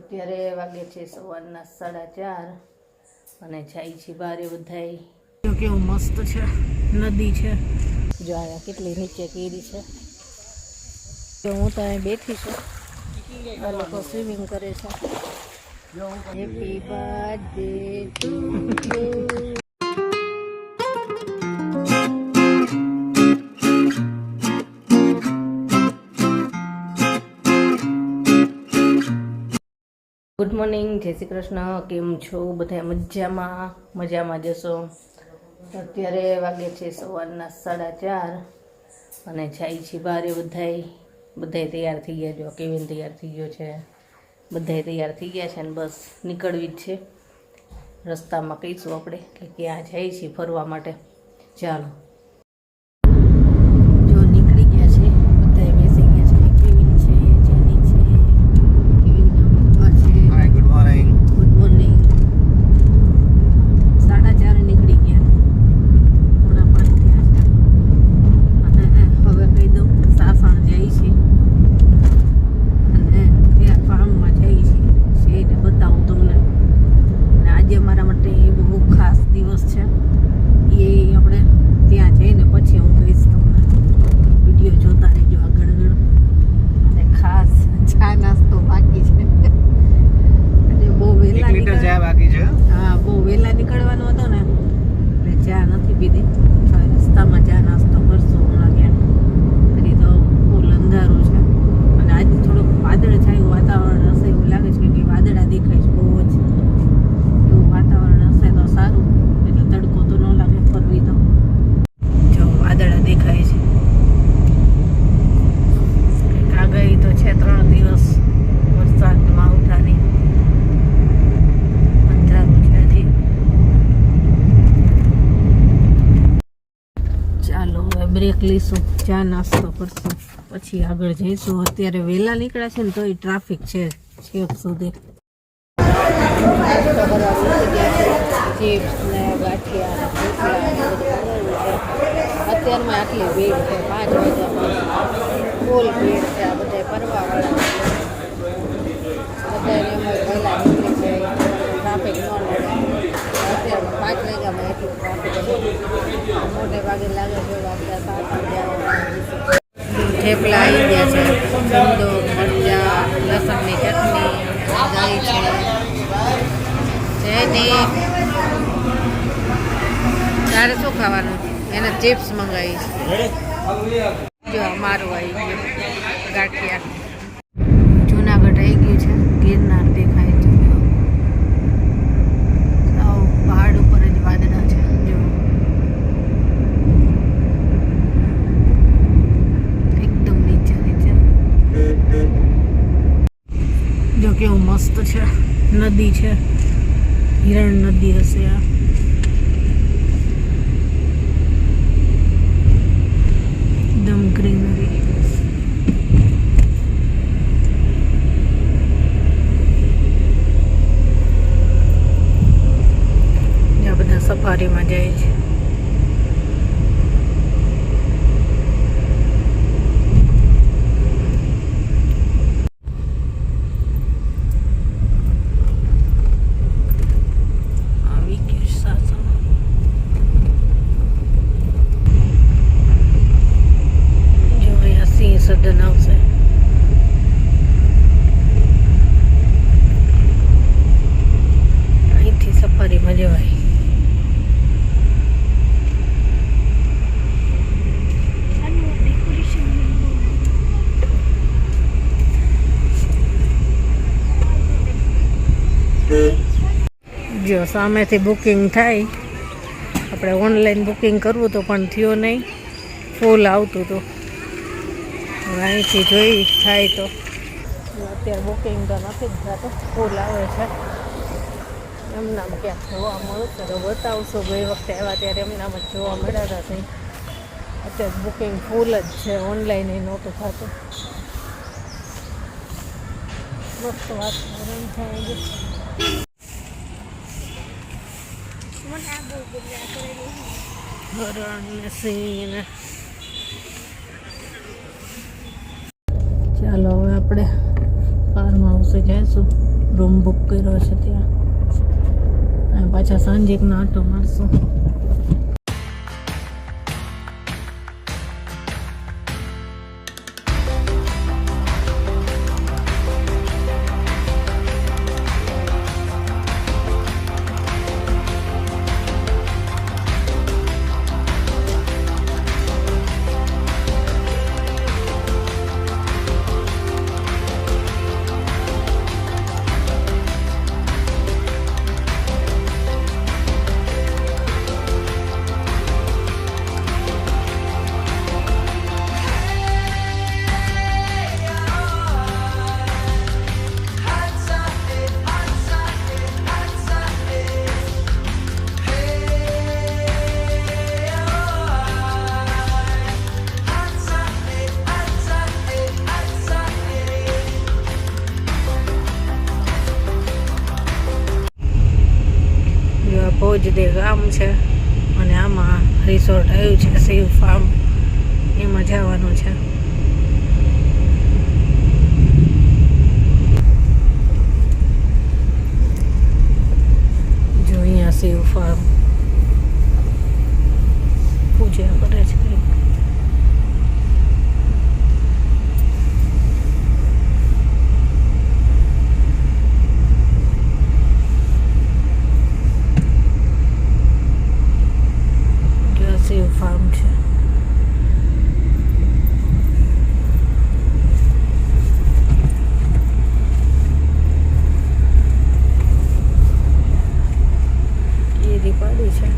અત્યારે વાગે છે સવારના 4:30 અને જાય છે બારે બધાય. જો કેવું મસ્ત છે, નદી છે. જો અહીંયા કેટલી નીચે કેરી છે. જો હું તો અહીં બેઠી છું, આ લોકો સ્વિમિંગ કરે છે. Happy birthday to you. Good morning, જય શ્રી કૃષ્ણ. કેમ છો બધા? મજામાં જશો. અત્યારે વાગે છે સવારના 4:30 અને જાય છે બારે બધાય તૈયાર થઈ ગયા. જો કેવિન તૈયાર થઈ ગયો છે, બધાય તૈયાર થઈ ગયા છે ને બસ નીકળવી જ છે. રસ્તામાં કહીશું આપણે કે ક્યાં જાય છે ફરવા માટે. ચાલો બ્રેક લઈશું, ચા નાસ્તો કરશું, પછી આગળ જઈશું. અત્યારે વહેલા નીકળ્યા છે ને તો ટ્રાફિક છે છેક સુધી. ચિપ્સ ને ગાંઠિયા અત્યારમાં આટલી ભીડ છે. 5 વાગ્યામાં ફૂલ ભીડ છે. આ બધા ફરવાવાળા બધાને એમાં વહેલા નીકળી જાય, ટ્રાફિક ન લાગે. અત્યારે 5 વાગ્યામાં એટલું ટ્રાફિક મોટે ભાગે લાગે છે. થેપલા આવી ગયા છે, ઠંડો, મરચાં, લસણની ચટણી, દહીં છે. જેની તારે શું ખાવાનું? એને ચિપ્સ મંગાવી છે. જો અમારું આવી ગયું ગાંઠિયા. જુનાગઢ આવી ગયું છે. ગિરનાર દેખાય છે. પહાડ ઉપર જ વાદળા છે. જો એકદમ નીચે જો કેવું મસ્ત છે. નદી છે, હિરણ નદી હશે આ. એકદમ ગ્રીનરી. જ્યાં બધા સફારીમાં જાય છે. સદન આવશે. અહીંથી સફારીમાં જવાય. જો સામેથી બુકિંગ થાય. આપણે ઓનલાઈન બુકિંગ કરવું તો પણ થયો નહીં, ફૂલ આવતું હતું. અહીંથી જોઈ થાય તો. અત્યારે બુકિંગ તો નથી જ થતું, ફૂલ આવે છે. એમનામ ક્યાંક જોવા મળશે તો બતાવશો. ગઈ વખતે આવ્યા ત્યારે એમનામ જ જોવા મળ્યા હતા. કંઈ અત્યારે બુકિંગ ફૂલ જ છે, ઓનલાઈન એ નહોતું થતું. મસ્ત વાતાવરણ થાય છે. હરણ ને સિંહ ને. ચાલો હવે આપણે ફાર્મ હાઉસ હાઉસે જઈશું, રૂમ બુક કર્યો છે ત્યાં, અને પાછા સાંજે એકનો આંટો મારશું. ભોજદે ગામ છે અને આમાં રિસોર્ટ આવ્યું છે શિવ ફાર્મ, એમાં જવાનું છે. જો અહીંયા શિવ ફાર્મ પૂજા કરે છે. શિવ ફાર્મ છે. કેરી પાડી છે.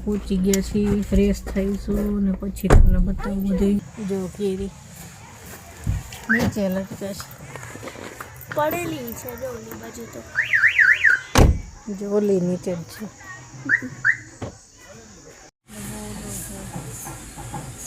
પહોંચી ગયા છીએ, ફ્રેશ થઈશું અને પછી તમને બતાવું બધું. જો કેરી નીચે લટકે છે, પડેલી છે જો ઓલી બાજુ, તો જો ઓલી નીચે જ છે.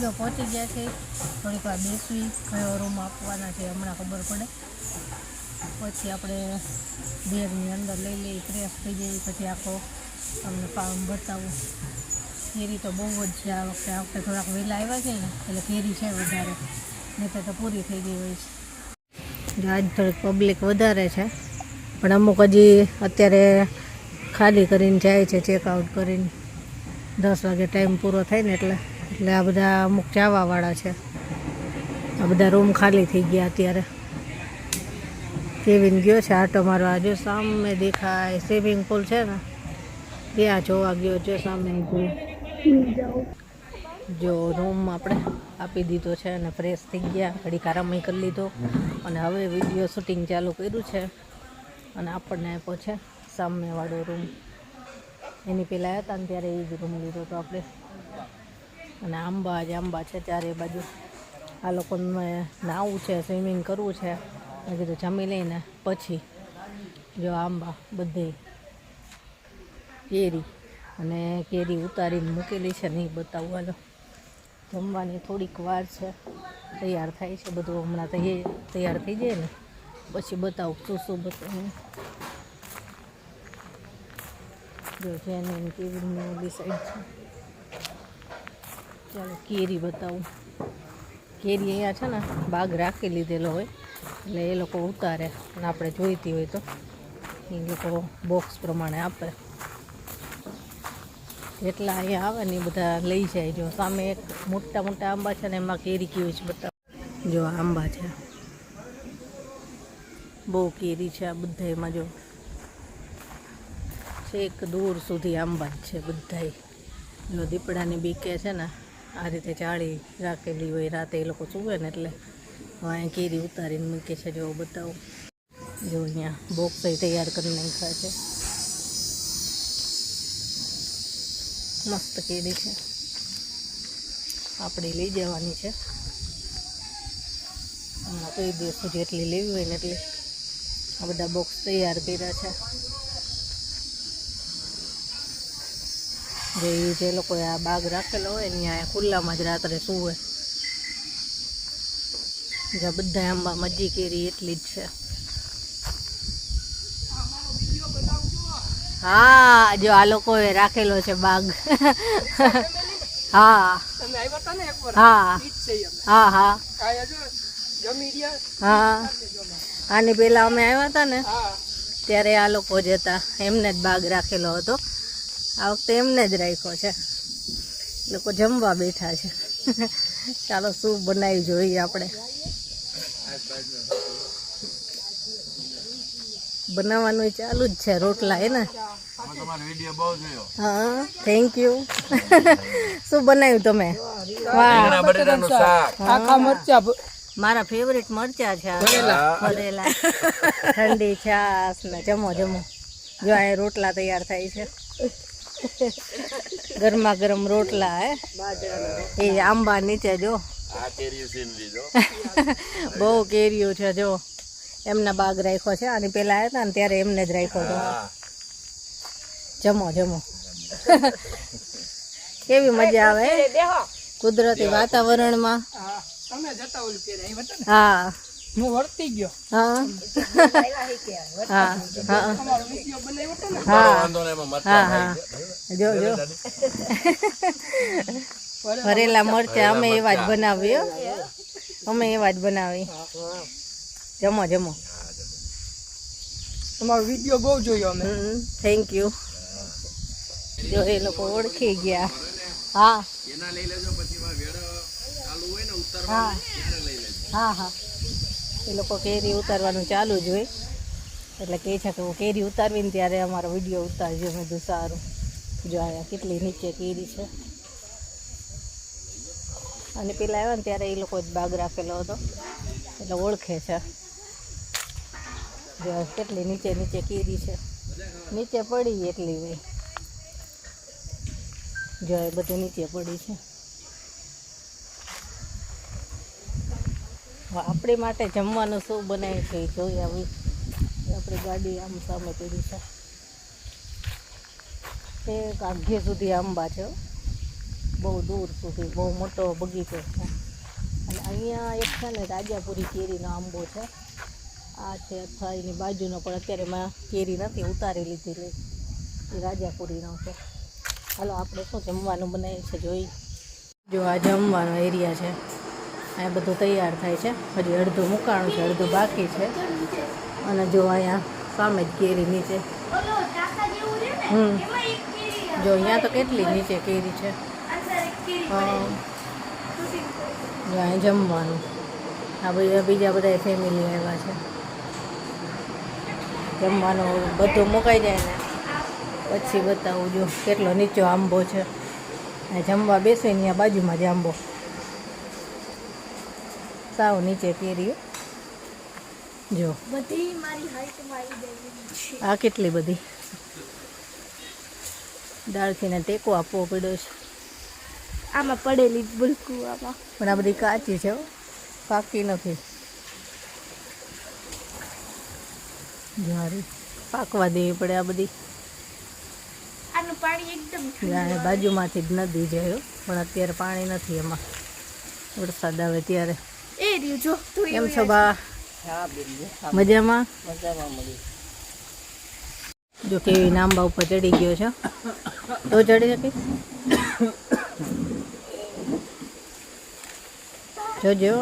જો પહોંચી ગયા છે, થોડીક વાર બેસવી, કયો રૂમ આપવાના છે હમણાં ખબર પડે, પછી આપણે બેગની અંદર લઈ લઈ, ફ્રેશ થઈ જઈએ, પછી આખો તમને ફાર્મ બતાવું. કેરી તો બહુ જ છે આ વખતે થોડાક વહેલા આવ્યા છે ને એટલે કેરી છે વધારે, નહીં તો પૂરી થઈ ગઈ હોય છે. જો આજ થોડીક પબ્લિક વધારે છે, પણ અમુક હજી અત્યારે ખાલી કરીને જાય છે, ચેકઆઉટ કરીને. 10 વાગે ટાઈમ પૂરો થાય ને એટલે આ બધા અમુક જવાવાળા છે. આ બધા રૂમ ખાલી થઈ ગયા અત્યારે. કેવિન ગયો છે આટો મારવા. જો સામે દેખાય સ્વિમિંગ પુલ છે ને, ત્યાં જોવા ગયો છે સ્વિમિંગ પુલ. જો રૂમ આપણે આપી દીધો છે અને ફ્રેશ થઈ ગયા, ઘડીક આરામ કરી લીધો અને હવે વિડીયો શૂટિંગ ચાલુ કર્યું છે. અને આપણને આપ્યો છે સામેવાળો રૂમ. એની પહેલાં હતા ને ત્યારે એ જ રૂમ લીધો હતો આપણે. અને આંબા જ આંબા છે ચારે બાજુ. આ લોકોને નાહવું છે, સ્વિમિંગ કરવું છે. મેં કીધું જમી લઈને પછી. જો આંબા બધે, કેરી, અને કેરી ઉતારીને મૂકેલી છે નહીં બતાવું. હાલો, જમવાની થોડીક વાર છે, તૈયાર થાય છે બધું. હમણાં તૈયાર થઈ જાય ને પછી બતાવું શું બતાવું. જો છે ને કેવી ઓલી સાઈડ છે. ચાલો કેરી બતાવું. કેરી અહીંયા છે ને બાગ રાખી લીધેલો હોય એટલે એ લોકો ઉતારે, અને આપણે જોઈતી હોય તો એ લોકો બોક્સ પ્રમાણે આપે. જેટલા અહીંયા આવે ને એ બધા લઈ જાય. જો સામે એક મોટા મોટા આંબા છે ને એમાં કેરી કેવી છે બતાવો. જો આંબા છે, બહુ કેરી છે આ બધા. એમાં જો છેક દૂર સુધી આંબા જ છે બધાય. જો દીપડાની બીકે છે ને આ રીતે ચાળી રાખેલી હોય, રાતે એ લોકો સૂવે ને એટલે અહીંયા કેરી ઉતારીને મૂકે છે. જો બતાવું. જો અહીંયા બોક્સ તૈયાર કરી નાખ્યા છે. મસ્ત કેરી છે, આપણે લઈ જવાની છે. હમણાં કહી દઈશું જેટલી લેવી હોય ને એટલી. આ બધા બોક્સ તૈયાર કર્યા છે. જે લોકોએ આ બાગ રાખેલો હોય ને અહીંયા ખુલ્લામાં જ રાત્રે સૂવે. જ્યાં બધા આંબા મજી કેરી એટલી જ છે. હા, જો આ લોકોએ રાખેલો છે બાગ. હા હા હા હા હા આની પહેલાં અમે આવ્યા હતા ને ત્યારે આ લોકો જ હતા, એમને જ બાગ રાખેલો હતો. આ વખતે એમને જ રાખ્યો છે. લોકો જમવા બેઠા છે. ચાલો શું બનાવી જોઈએ આપણે. બનાવવાનું ચાલુ જ છે રોટલા હે ને. હા થેન્ક યુ. શું બનાવ્યું તમે? મારા ફેવરેટ મરચા છે ભરેલા. ઠંડી છાશ ને જમો જમો. જો આ રોટલા તૈયાર થાય છે. ગરમા ગરમ રોટલા હે એ આંબા નીચે જો. બહુ કેરીઓ છે જો. એમના બાગ રાખ્યો છે. આની પેલા આવ્યા હતા ને ત્યારે એમને જ રાખ્યો હતો. જમો જમો. કેવી મજા આવે કુદરતી વાતાવરણમાં. હા હું વર્તી ગયો. હા હા હા હા હા જો જો ભરેલા મરચા અમે એવા જ બનાવીએ હો. અમે એવા જ બનાવી. જમો જમો. તમારો વિડીયો બહુ જોયો અમે. Thank you. જો એ લોકો ઓળખી ગયા. હા હા હા હા એ લોકો કેરી ઉતારવાનું ચાલુ જ હોય એટલે કહે છે કે હું કેરી ઉતારવીને ત્યારે અમારો વિડીયો ઉતારજો. મેં કીધું સારું. જો અહીંયા કેટલી નીચે કેરી છે. અને પેલા આવ્યા ને ત્યારે એ લોકો જ બાગ રાખેલો હતો એટલે ઓળખે છે. જો કેટલી નીચે નીચે કેરી છે. નીચે પડી એટલી હોય. જો એ બધી નીચે પડી છે. આપણી માટે જમવાનું શું બનાવે છે એ જોઈએ. આવી આપણી ગાડી આમ સામે પડી છે. એક આઘે સુધી આંબા છે. બહુ દૂર સુધી બહુ મોટો બગીચો છે. અને અહીંયા એક છે ને રાજાપુરી કેરીનો આંબો છે. આ છે અથવા એની બાજુનો પણ અત્યારે એમાં કેરી નથી ઉતારી લીધેલી. એ રાજાપુરીનો છે. હાલો આપણે શું જમવાનું બનાવીએ છે જોઈ. જો આ જમવાનો એરિયા છે. અહીંયા બધું તૈયાર થાય છે. હજી અડધું મુકાણું છે, અડધું બાકી છે. અને જો અહીંયા સામે જ કેરી નીચે. જો અહીંયા તો કેટલી નીચે કેરી છે. જો અહીંયા જમવાનું. આ બીજા બધા ફેમિલી આવ્યા છે. જમવાનું બધું મુકાઈ જાય ને પછી બતાવું. જો કેટલો નીચો આંબો છે. જમવા બેસે ને ત્યાં બાજુમાં જ આંબો. સાવ નીચે કેરી. જો બધી મારી હાઈટમાં આવી ગઈ છે. આ કેટલી બધી. ડાળખીને ટેકો આપવો પડ્યો છે. આમાં પડેલી બુલકું આમાં. પણ આ બધી કાચી છે હો, પાકી નથી. જારી પાકવા દેવી પડે આ બધી. આનું પાણી એકદમ જાણે બાજુમાંથી જ નદી જાય હો. પણ અત્યારે પાણી નથી એમાં. વરસાદ આવે ત્યારે. એ રહ્યું જો તું કેમ છો બા? મજામાં? જો કેવી નાંબા ઉપર ચડી ગયો છે. તો ચડી શકીશ. જોજો.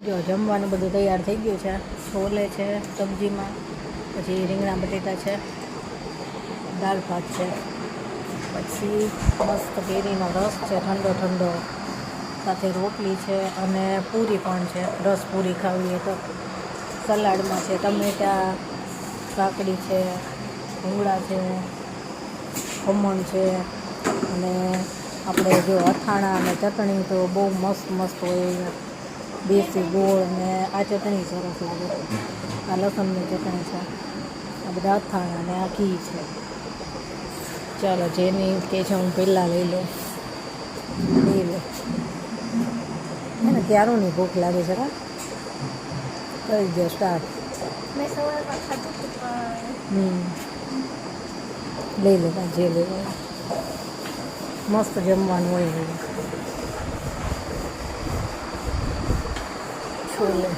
જો જમવાનું બધું તૈયાર થઈ ગયું છે. છોલે છે સબ્જીમાં, પછી રીંગણા બટેટા છે, દાળ ભાત છે, પછી મસ્ત કેરીનો રસ છે ઠંડો ઠંડો, સાથે રોટલી છે અને પૂરી પણ છે. રસ પૂરી ખાવી હોય તો. સલાડમાં છે ટમેટા, કાકડી છે, ભૂંગળા છે, ખમણ છે. અને આપણે જો અથાણા અને ચટણી તો બહુ મસ્ત મસ્ત હોય. દેશી ગોળ ને આ ચટણી સરસ લાગે. આ લસણની ચટણી છે. આ બધા અથાણા અને આ ઘી છે. ચાલો જેની કે છે હું પહેલાં લઈ લઉં. લઈ લો. એને ક્યારોની ભૂખ લાગે છે. હા કરી દો સ્ટાર્ટ. મેં સવારમાં ખાધું હતું પણ લઈ લો જે લઈ લો. મસ્ત જમવાનું હોય છે. છોલે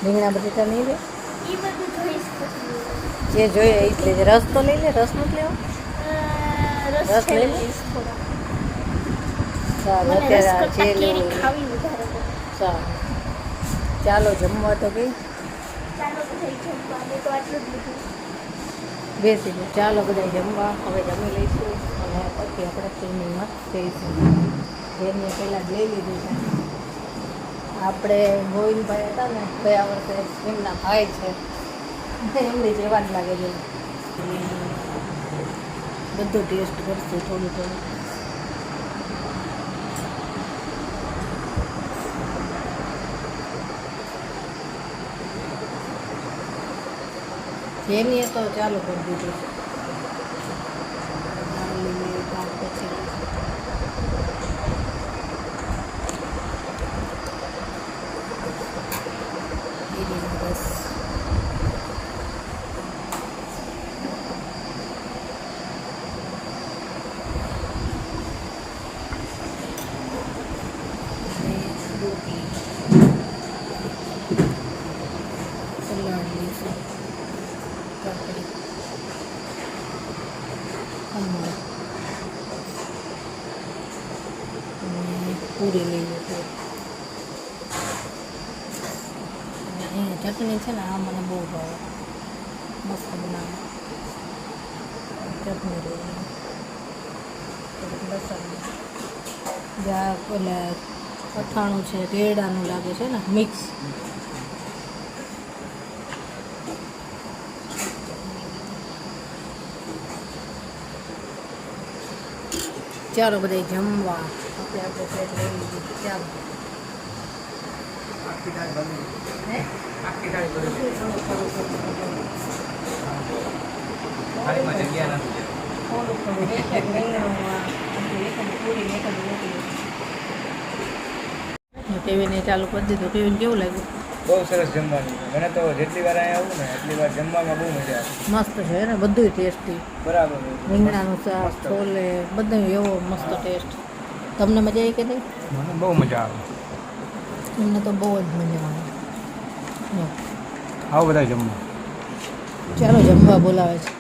રીંગણા બટેટા નહીં લે. એ બધું જોઈશ પછી. જે જોઈએ એ જ લેજે. રસ તો લઈ લે. રસ નથી લેવો? રસ રસ લઈ લે. લઈશ થોડો. સારું મને રસ અત્યારે કરતાં જે કેરી લેવું. ખાવી વધારે ગમે. સારું ચાલો જમવા તો ગઈ ચાલો થઈ જમવા અમે તો આટલું જ લીધું. બેસી ગયું. ચાલો બધા જમવા હવે જમી લઈશું અને પછી આપણે સ્વિમિંગમાં જઈશું. જેમને પહેલાં જ લઈ લીધું છે. આપણે ગોવિંદભાઈ હતા ને ગયા વર્ષે એમના ભાઈ છે એમની જેવા જ લાગે છે. બધું ટેસ્ટ કરશું થોડું થોડું. જેની તો ચાલુ કરી દીધું છે. બસ સલાડ લઈશું, કાકડી, ખમણ અને પૂરી લઈ લીધી. એની ચટણી છે ને આ મને બહુ ભાવે, મસ્ત બનાવે ચટણી લઈ લીધી. લસણ જ્યાં ઓલા અથાણું છે કેળાનું લાગે છે ને મિક્સ. ચાલો બધા જમવા. આપણે પ્લેટ લઈ લીધી. ચાલો થોડું થોડું એક એક રીંગણમાં એક જ પૂરી એક જ રોટલી. કેવીને ચાલુ કરી દીધું. કેવીને કેવું લાગ્યું? બહુ સરસ જમવાનું. મને તો જેટલી વાર અહીંયા આવું ને એટલી વાર જમવામાં બહુ મજા આવે. મસ્ત છે ને, બધું ટેસ્ટી. બરાબર. રીંગણાનું શાક, છોલે, બધું એવો મસ્ત ટેસ્ટ. તમને મજા આવી કે નહીં? મને બહુ મજા આવે. અમને તો બહુ જ મજા આવે. આવો બધા જમવા. ચાલો જમવા બોલાવે છે.